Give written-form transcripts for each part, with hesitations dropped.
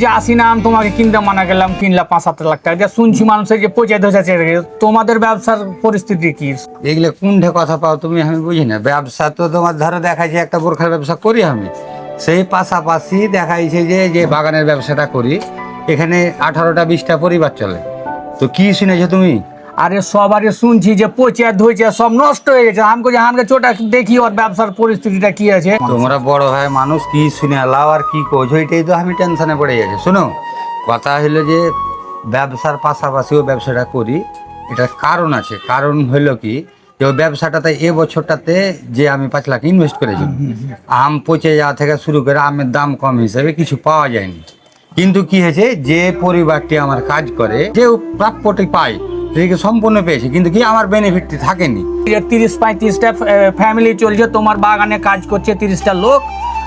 যে 80 না আম তোমাকে কিনতে মানা গেলাম, কিনলা 5-7 লাখ টাকা দিয়ে, শুনছি মানুষের যে পচে ধসেছে। তোমাদের ব্যবসার পরিস্থিতি কি? এগুলো কোনটা কথা পাও তুমি, আমি বুঝি না। ব্যবসা তো তোমার ধরো দেখাইছে একটা বোরখার ব্যবসা করি আমি, সেই পাশাপাশি দেখাইছে যে বাগানের ব্যবসাটা করি, এখানে 18টা 20টা পরিবার চলে। তো কি শুনেছো তুমি? আরে সবারই শুনছি যে পচে ধইছে, সব নষ্ট হয়ে গেছে। আমাকে চোটা দেখি ওর ব্যবসার পরিস্থিতিটা কি আছে। তোমরা বড় ভাই মানুষ, কি শুনে লাও আর কি কোচ, ওইটাই তো আমি টেনশনে পড়ে গেছি। শোনো, কথা হলো যে ব্যবসার পাশাপাশি ও ব্যবসাটা করি, এটার কারণ আছে। কারণ হলো কি, যে ওই ব্যবসাটাতে এবছরটাতে যে আমি 5 লাখ ইনভেস্ট করেছি, আম পচে যাওয়া থেকে শুরু করে আমের দাম কম হিসেবে কিছু পাওয়া যায়নি। কিন্তু কি হয়েছে, যে পরিবারটি আমার কাজ করে, যে প্রাপ্যটি পায় সেটাকে সম্পূর্ণ পেয়েছে, কিন্তু কি আমার বেনিফিটটি থাকেনি। 30-35টা ফ্যামিলি চলছে, তোমার বাগানে কাজ করছে 30টা লোক,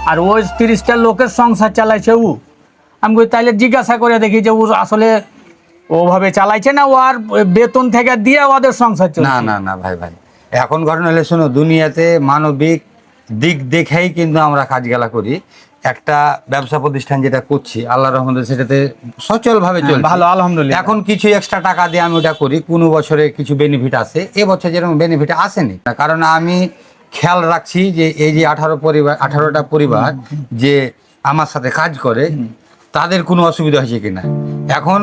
আর ওই 30টা লোকের সংসার চালাইছে ও। আমি কই তাইলে জিজ্ঞাসা করে দেখি যে ও আসলে ওভাবে চালাইছে না ও আর বেতন থেকে দিয়ে ওদের সংসার চলছে। না না না ভাই ভাই, এখন ঘটনা হলে শোনো, দুনিয়াতে মানবিক দিক দেখেই কিন্তু আমরা কাজগুলা করি। একটা ব্যবসা প্রতিষ্ঠান যেটা করছি, আল্লাহর রহমতে সেটাতে সচলভাবে চলছে, ভালো আলহামদুলিল্লাহ। এখন কিছু এক্সট্রা টাকা দিয়ে আমি ওটা করি, কোনো বছরে কিছু বেনিফিট আসে, এবছর যেরকম বেনিফিট আসেনি। কারণ আমি খেয়াল রাখছি যে এই যে 18টা পরিবার যে আমার সাথে কাজ করে, তাদের কোনো অসুবিধা হয়েছে কিনা। এখন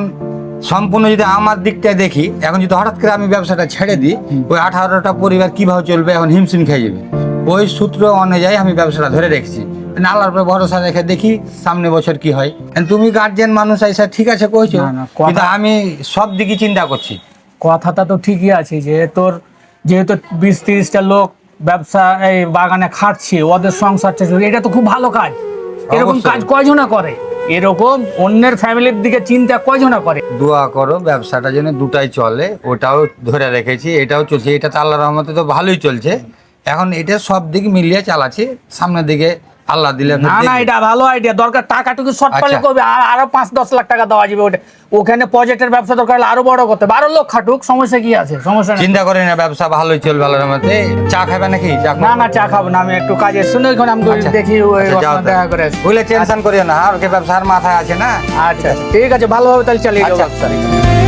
সম্পূর্ণ যদি আমার দিকটা দেখি, এখন যদি হঠাৎ করে আমি ব্যবসাটা ছেড়ে দিই, ওই 18টা পরিবার কিভাবে চলবে, এখন হিমশিম খেয়ে যাবে। ওই সূত্র অনুযায়ী আমি ব্যবসাটা ধরে রেখেছি, আল্লাহর উপরে ভরসা রেখে দেখি সামনে বছর কি হয়। তুমি গার্জিয়ান মানুষ আইসা ঠিক আছে কইছো, কিন্তু আমি সব দিকে চিন্তা করছি। কথাটা তো ঠিকই আছে যে তোর যেহেতু 20-30টা লোক ব্যবসা এই বাগানে খাটছে, ওদের সংসার চলছে, এটা তো খুব ভালো কাজ। এরকম অবশ্যই। কাজ কয়জনা করে? এরকম অন্যের ফ্যামিলির দিকে চিন্তা কয়জনা করে? দোয়া করো ব্যবসাটা যেন দুটাই চলে, ওটাও ধরে রেখেছি, এটাও চলছে। এটা তো আল্লাহর রহমতে তো ভালোই চলছে। এখন এটা সব দিক মিলিয়ে চালাচ্ছি, সামনের দিকে আল্লাহ দিলে না না, এটা ভালো আইডিয়া। দরকার টাকাটুকু শর্ট পেলে আচ্ছা। করবে, আরো 5-10 লাখ টাকা দেওয়া যাবে। ওখানে প্রজেক্টের ব্যবসা দরকার হলে আরো বড় করতে হবে, 12 লোক খাটুক, সমস্যা কি আছে? সমস্যা নেই। চিন্তা করি না, ব্যবসা ভালোই চলবে আল্লাহর রহমতে। চা খাবে নাকি? চা না না, চা খাবো না, আমি একটু কাজে শুনে এখন আমি আচ্ছা। দেখি ওই আচ্ছা, যাও আপনার দেখা করে আসি। বুঝলে টেনশন করিও না, আর ব্যবসার মাথায় আছে না। আচ্ছা ঠিক আছে, ভালোভাবে তাহলে চালিয়ে যাও আচ্ছা। ব্যবসা।